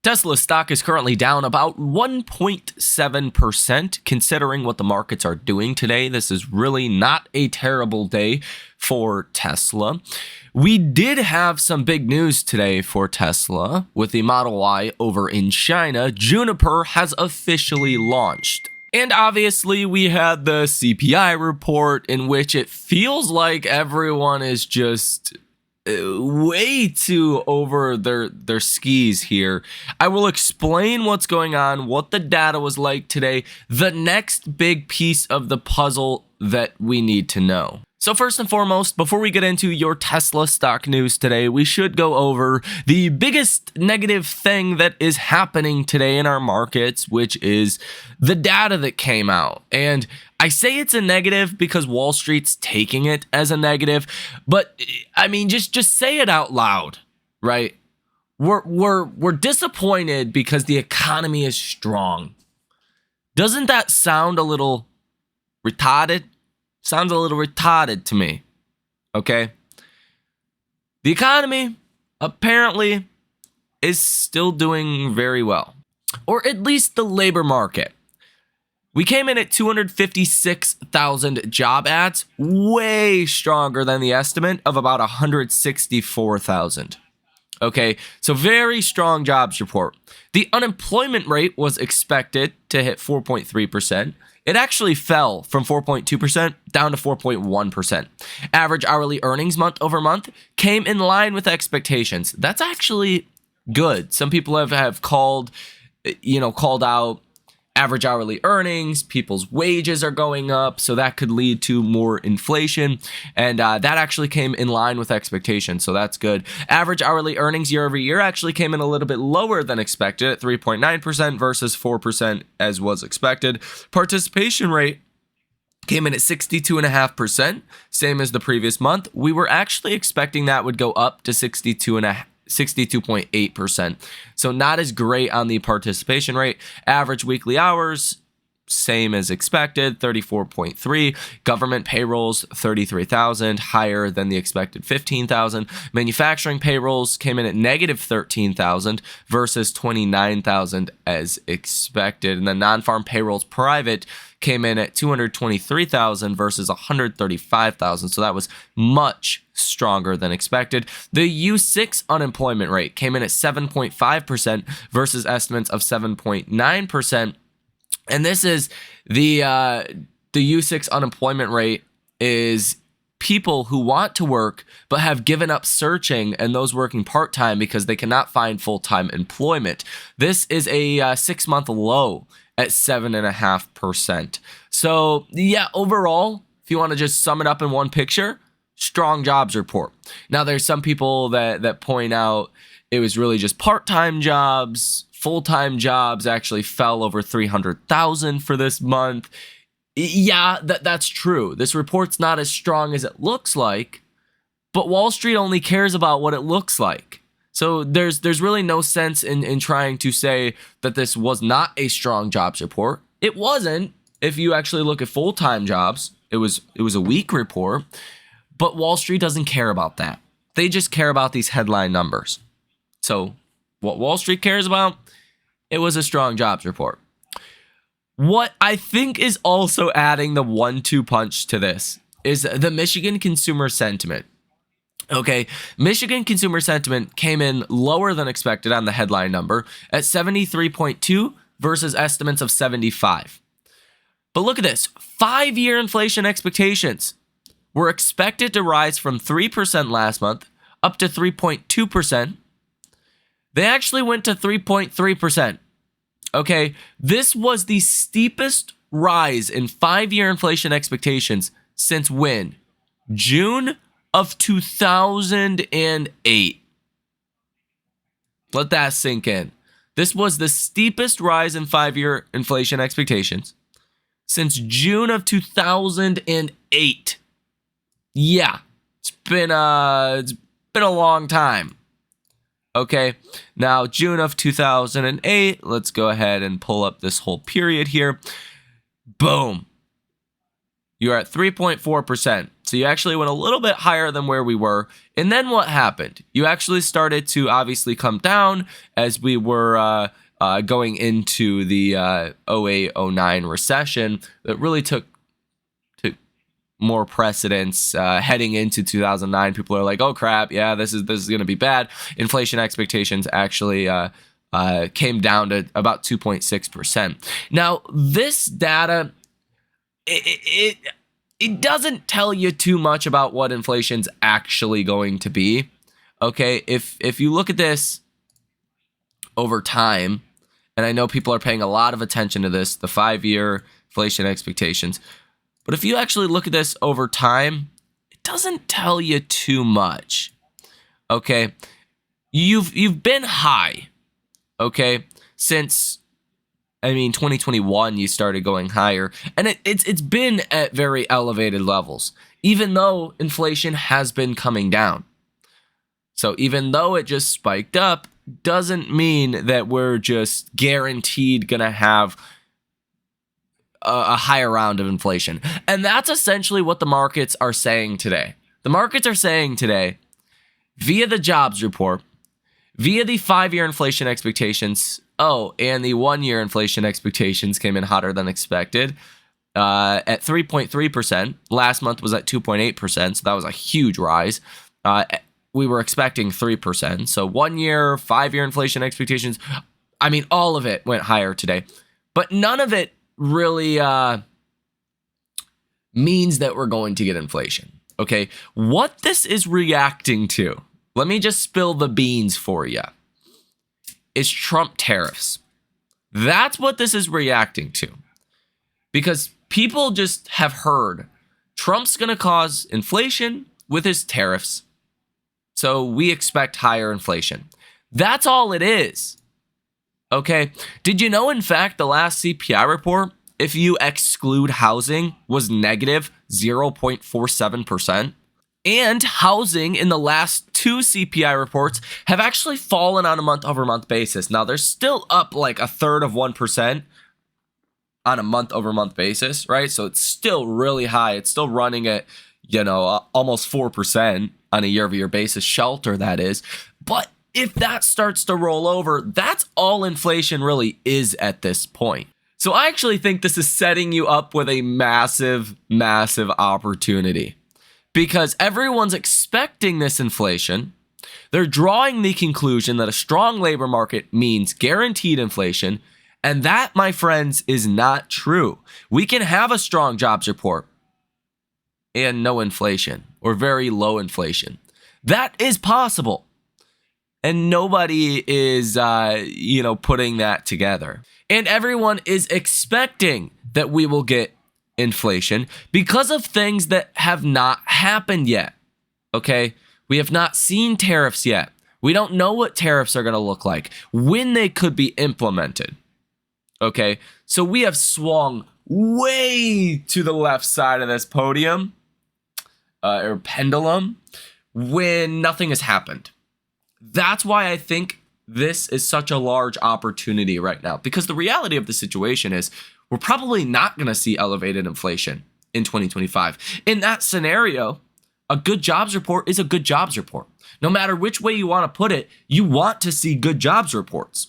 Tesla stock is currently down about 1.7%, considering what the markets are doing today. This is really not a terrible day for Tesla. We did have some big news today for Tesla with the Model Y over in China. Juniper has officially launched. And obviously, we had the CPI report in which it feels like everyone is just way too over their skis here. I will explain what's going on, what the data was like today, the next big piece of the puzzle that we need to know. So first and foremost, before we get into your Tesla stock news today, we should go over the biggest negative thing that is happening today in our markets, which is the data that came out. And I say it's a negative because Wall Street's taking it as a negative, but I mean, just say it out loud, right? We're disappointed because the economy is strong. Doesn't that sound a little retarded? Sounds a little retarded to me, okay? The economy apparently is still doing very well, or at least the labor market. We came in at 256,000 job ads, way stronger than the estimate of about 164,000. Okay, so very strong jobs report. The unemployment rate was expected to hit 4.3%. It actually fell from 4.2% down to 4.1%. Average hourly earnings month over month came in line with expectations. That's actually good. Some people have called out average hourly earnings, people's wages are going up, so that could lead to more inflation, and that actually came in line with expectations, so that's good. Average hourly earnings year over year actually came in a little bit lower than expected at 3.9% versus 4% as was expected. Participation rate came in at 62.5%, same as the previous month. We were actually expecting that would go up to 62.8%. So not as great on the participation rate. Average weekly hours, same as expected, 34.3. Government payrolls, 33,000, higher than the expected 15,000. Manufacturing payrolls came in at negative 13,000 versus 29,000 as expected. And the non-farm payrolls private came in at 223,000 versus 135,000. So that was much stronger than expected. The U6 unemployment rate came in at 7.5% versus estimates of 7.9%. And this is the U6 unemployment rate is people who want to work but have given up searching, and those working part-time because they cannot find full-time employment. This is a 6-month low at 7.5%. So yeah, overall, if you want to just sum it up in one picture, strong jobs report. Now there's some people that point out it was really just part-time jobs. Full-time jobs actually fell over 300,000 for this month. Yeah, that's true. This report's not as strong as it looks like, but Wall Street only cares about what it looks like. So there's really no sense in trying to say that this was not a strong jobs report. It wasn't. If you actually look at full-time jobs, it was a weak report, but Wall Street doesn't care about that. They just care about these headline numbers. So what Wall Street cares about, it was a strong jobs report. What I think is also adding the 1-2 punch to this is the Michigan consumer sentiment. Okay, Michigan consumer sentiment came in lower than expected on the headline number at 73.2 versus estimates of 75. But look at this, 5-year inflation expectations were expected to rise from 3% last month up to 3.2%. They actually went to 3.3%. Okay, this was the steepest rise in 5-year inflation expectations since when? June of 2008. Let that sink in. This was the steepest rise in 5-year inflation expectations since June of 2008. Yeah, it's been a long time. Okay, now June of 2008, let's go ahead and pull up this whole period here. Boom. You're at 3.4%. So you actually went a little bit higher than where we were. And then what happened? You actually started to obviously come down as we were going into the 08-09 recession that really took more precedence heading into 2009. People are like, oh crap, yeah, this is going to be bad. Inflation expectations actually came down to about 2.6%. Now, this data, it doesn't tell you too much about what inflation's actually going to be. Okay, if you look at this over time, and I know people are paying a lot of attention to this, the 5-year inflation expectations, but if you actually look at this over time, it doesn't tell you too much. Okay, you've been high. Okay, since 2021 you started going higher, and it's been at very elevated levels, even though inflation has been coming down. So even though it just spiked up, doesn't mean that we're just guaranteed gonna have a higher round of inflation. And that's essentially what the markets are saying today. The markets are saying today, via the jobs report, via the 5-year inflation expectations, and the 1-year inflation expectations came in hotter than expected at 3.3%. Last month was at 2.8%, so that was a huge rise. We were expecting 3%. So 1-year, 5-year inflation expectations, all of it went higher today. But none of it really means that we're going to get inflation. Okay, what this is reacting to, let me just spill the beans for you, is Trump tariffs. That's what this is reacting to. Because people just have heard Trump's going to cause inflation with his tariffs. So we expect higher inflation. That's all it is. Okay, did you know, in fact, the last CPI report, if you exclude housing, was negative 0.47%? And housing in the last 2 CPI reports have actually fallen on a month-over-month basis. Now, they're still up like 1/3 on a month-over-month basis, right? So it's still really high. It's still running at, almost 4% on a year-over-year basis, shelter that is. But if that starts to roll over, that's all inflation really is at this point. So I actually think this is setting you up with a massive, massive opportunity, because everyone's expecting this inflation. They're drawing the conclusion that a strong labor market means guaranteed inflation, and that, my friends, is not true. We can have a strong jobs report and no inflation, or very low inflation. That is possible. And nobody is, putting that together. And everyone is expecting that we will get inflation because of things that have not happened yet. Okay? We have not seen tariffs yet. We don't know what tariffs are going to look like, when they could be implemented. Okay? So we have swung way to the left side of this podium, or pendulum, when nothing has happened. That's why I think this is such a large opportunity right now, because the reality of the situation is we're probably not going to see elevated inflation in 2025. In that scenario, a good jobs report is a good jobs report. No matter which way you want to put it, you want to see good jobs reports.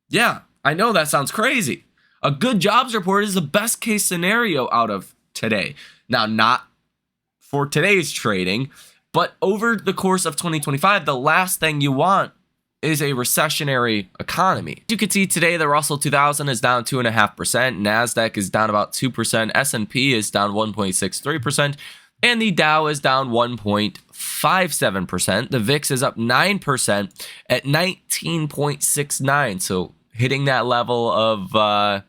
Yeah, I know that sounds crazy. A good jobs report is the best case scenario out of today. Now, not for today's trading, but over the course of 2025, the last thing you want is a recessionary economy. You can see today the Russell 2000 is down 2.5%, NASDAQ is down about 2%, S&P is down 1.63%, and the Dow is down 1.57%. The VIX is up 9% at 19.69, so hitting that level of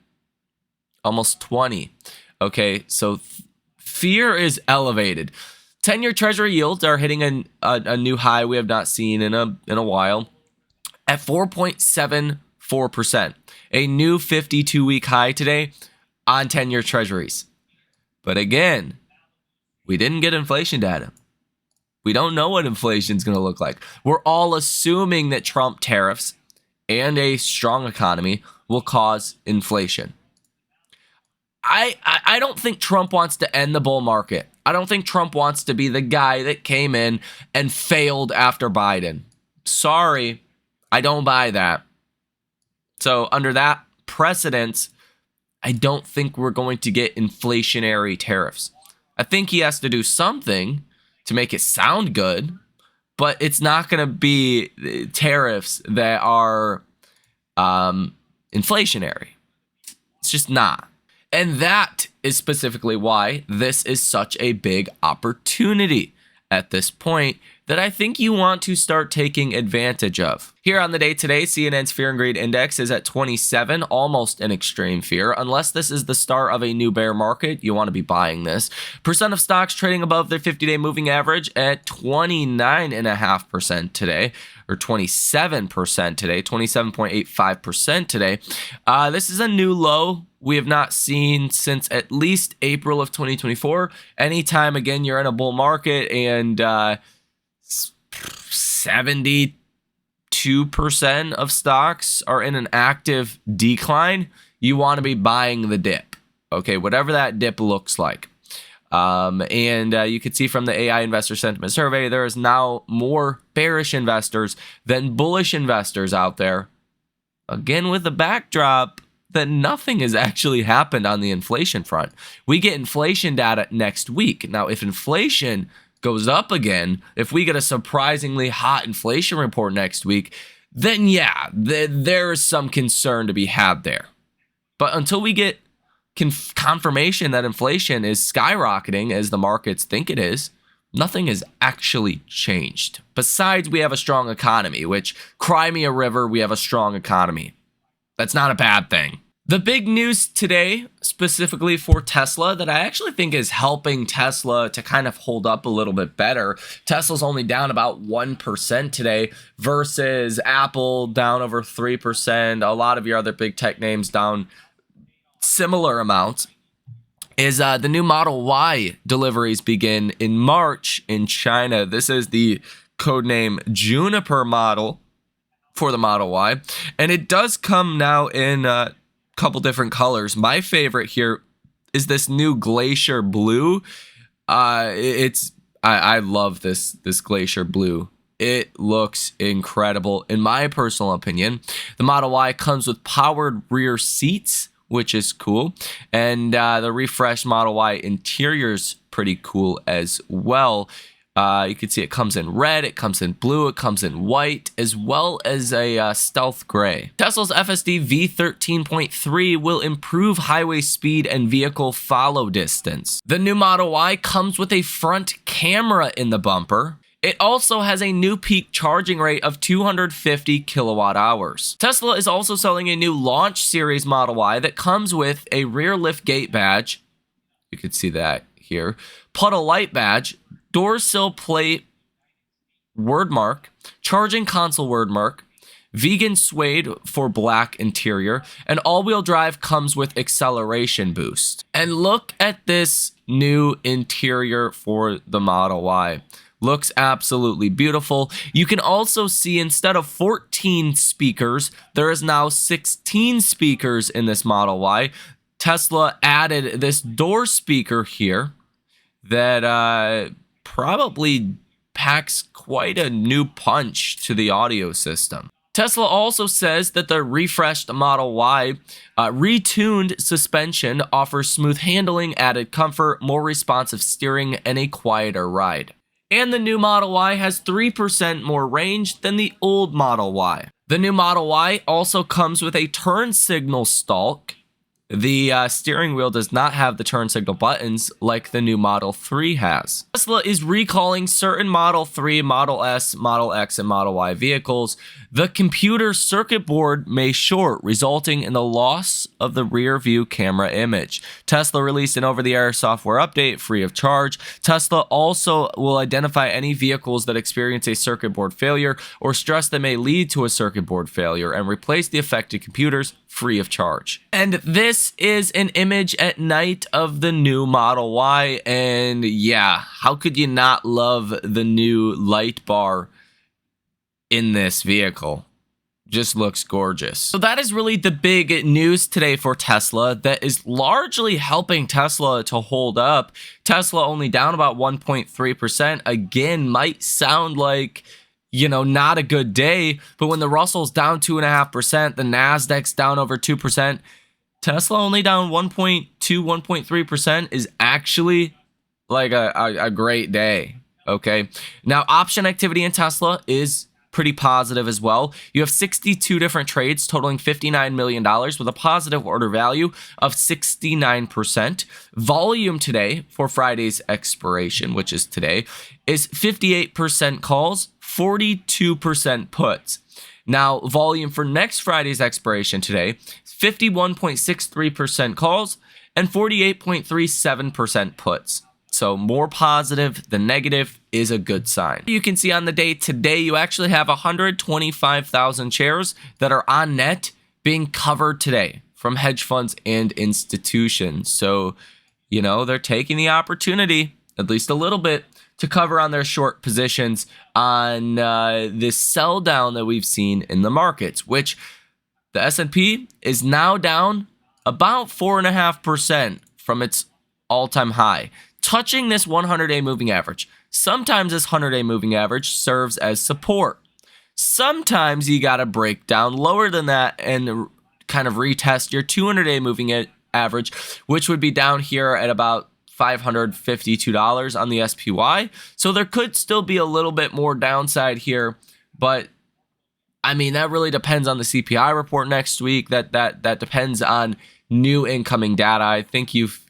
almost 20. Okay, so fear is elevated. 10-year Treasury yields are hitting a new high we have not seen in a while at 4.74%, a new 52-week high today on 10-year Treasuries. But again, we didn't get inflation data. We don't know what inflation is going to look like. We're all assuming that Trump tariffs and a strong economy will cause inflation. I don't think Trump wants to end the bull market. I don't think Trump wants to be the guy that came in and failed after Biden. Sorry, I don't buy that. So under that precedent, I don't think we're going to get inflationary tariffs. I think he has to do something to make it sound good, but it's not going to be tariffs that are inflationary. It's just not. And that is specifically why this is such a big opportunity at this point that I think you want to start taking advantage of. Here on the day today, CNN's Fear and Greed Index is at 27, almost an extreme fear. Unless this is the start of a new bear market, you want to be buying this. Percent of stocks trading above their 50-day moving average at 29.5% today, or 27% today, 27.85% today. This is a new low we have not seen since at least April of 2024. Anytime, again, you're in a bull market and 72% of stocks are in an active decline, you want to be buying the dip. Okay, whatever that dip looks like. You can see from the AI Investor Sentiment Survey, there is now more bearish investors than bullish investors out there. Again, with the backdrop that nothing has actually happened on the inflation front. We get inflation data next week. Now, if inflation goes up again, if we get a surprisingly hot inflation report next week, then yeah, there is some concern to be had there. But until we get confirmation that inflation is skyrocketing as the markets think it is, nothing has actually changed. Besides, we have a strong economy, which, cry me a river, we have a strong economy. That's not a bad thing. The big news today, specifically for Tesla, that I actually think is helping Tesla to kind of hold up a little bit better. Tesla's only down about 1% today versus Apple down over 3%. A lot of your other big tech names down similar amounts. Is the new Model Y deliveries begin in March in China. This is the codename Juniper model for the Model Y, and it does come now in a couple different colors. My favorite here is this new Glacier Blue. I love this Glacier Blue. It looks incredible in my personal opinion. The Model Y comes with powered rear seats, which is cool, and the refreshed Model Y interior's pretty cool as well. You can see it comes in red, it comes in blue, it comes in white, as well as a stealth gray. Tesla's FSD V13.3 will improve highway speed and vehicle follow distance. The new Model Y comes with a front camera in the bumper. It also has a new peak charging rate of 250 kilowatt hours. Tesla is also selling a new Launch Series Model Y that comes with a rear lift gate badge. You can see that here. Puddle light badge, door sill plate word mark, charging console word mark, vegan suede for black interior, and all-wheel drive comes with acceleration boost. And look at this new interior for the Model Y. Looks absolutely beautiful. You can also see instead of 14 speakers, there is now 16 speakers in this Model Y. Tesla added this door speaker here that probably packs quite a new punch to the audio system. Tesla also says that the refreshed Model Y retuned suspension offers smooth handling, added comfort, more responsive steering, and a quieter ride. And the new Model Y has 3% more range than the old Model Y. The new Model Y also comes with a turn signal stalk. The steering wheel does not have the turn signal buttons like the new Model 3 has. Tesla is recalling certain Model 3, Model S, Model X, and Model Y vehicles. The computer circuit board may short, resulting in the loss of the rear view camera image. Tesla released an over-the-air software update free of charge. Tesla also will identify any vehicles that experience a circuit board failure or stress that may lead to a circuit board failure and replace the affected computers free of charge. And this is an image at night of the new Model Y, and yeah, how could you not love the new light bar in this vehicle? just looks gorgeous. So that is really the big news today for Tesla that is largely helping Tesla to hold up. Tesla only down about 1.3%. Again, might sound like, not a good day, but when the Russell's down 2.5%, the Nasdaq's down over 2%, Tesla only down 1.2, 1.3% is actually like a great day. Okay. Now, option activity in Tesla is pretty positive as well. You have 62 different trades totaling $59 million with a positive order value of 69%. Volume today for Friday's expiration, which is today, is 58% calls, 42% puts. Now, volume for next Friday's expiration today, 51.63% calls and 48.37% puts. So more positive than negative is a good sign. You can see on the day today, you actually have 125,000 shares that are on net being covered today from hedge funds and institutions. So, they're taking the opportunity, at least a little bit, to cover on their short positions on this sell down that we've seen in the markets, which the S&P is now down about 4.5% from its all-time high, touching this 100-day moving average. Sometimes this 100-day moving average serves as support. Sometimes you got to break down lower than that and kind of retest your 200-day moving average, which would be down here at about $552 on the SPY. So there could still be a little bit more downside here, but that really depends on the CPI report next week. That depends on new incoming data. I think you've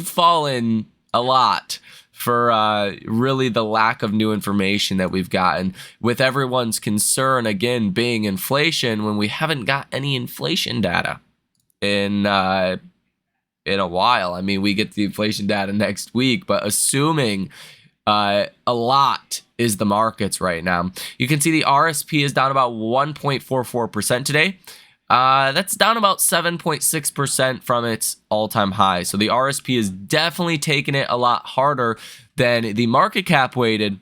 fallen a lot for really the lack of new information that we've gotten, with everyone's concern again being inflation, when we haven't got any inflation data in a while. We get the inflation data next week, but assuming a lot is the markets right now. You can see the RSP is down about 1.44% today. That's down about 7.6% from its all-time high. So the RSP is definitely taking it a lot harder than the market cap weighted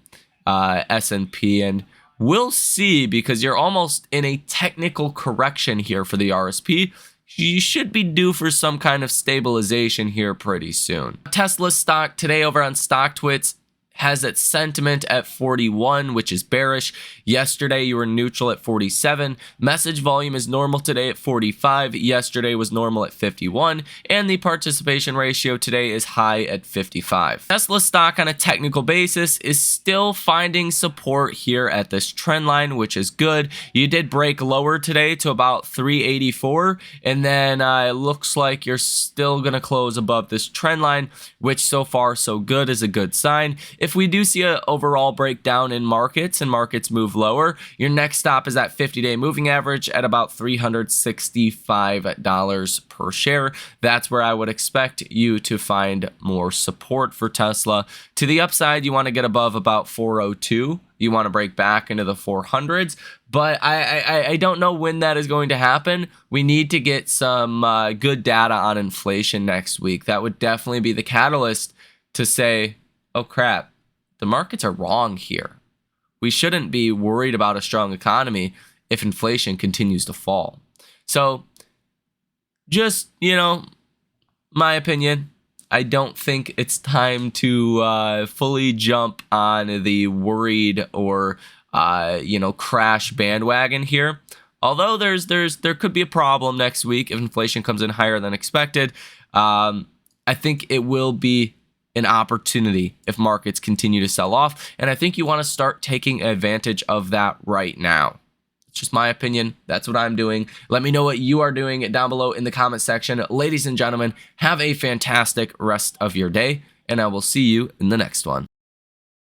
S&P, and we'll see, because you're almost in a technical correction here for the RSP. You should be due for some kind of stabilization here pretty soon. Tesla stock today over on StockTwits has its sentiment at 41, which is bearish. Yesterday, you were neutral at 47. Message volume is normal today at 45. Yesterday was normal at 51. And the participation ratio today is high at 55. Tesla stock on a technical basis is still finding support here at this trend line, which is good. You did break lower today to about 384. And then it looks like you're still going to close above this trend line, which so far so good is a good sign. If we do see an overall breakdown in markets and markets move lower, your next stop is that 50-day moving average at about $365 per share. That's where I would expect you to find more support for Tesla. To the upside, you want to get above about 402. You want to break back into the 400s, but I don't know when that is going to happen. We need to get some good data on inflation next week. That would definitely be the catalyst to say, oh crap, the markets are wrong here. We shouldn't be worried about a strong economy if inflation continues to fall. So just, my opinion, I don't think it's time to fully jump on the worried or crash bandwagon here. Although there could be a problem next week if inflation comes in higher than expected. I think it will be an opportunity if markets continue to sell off, and I think you want to start taking advantage of that right now. It's just my opinion. That's what I'm doing. Let me know what you are doing down below in the comment section. Ladies and gentlemen, have a fantastic rest of your day, and I will see you in the next one.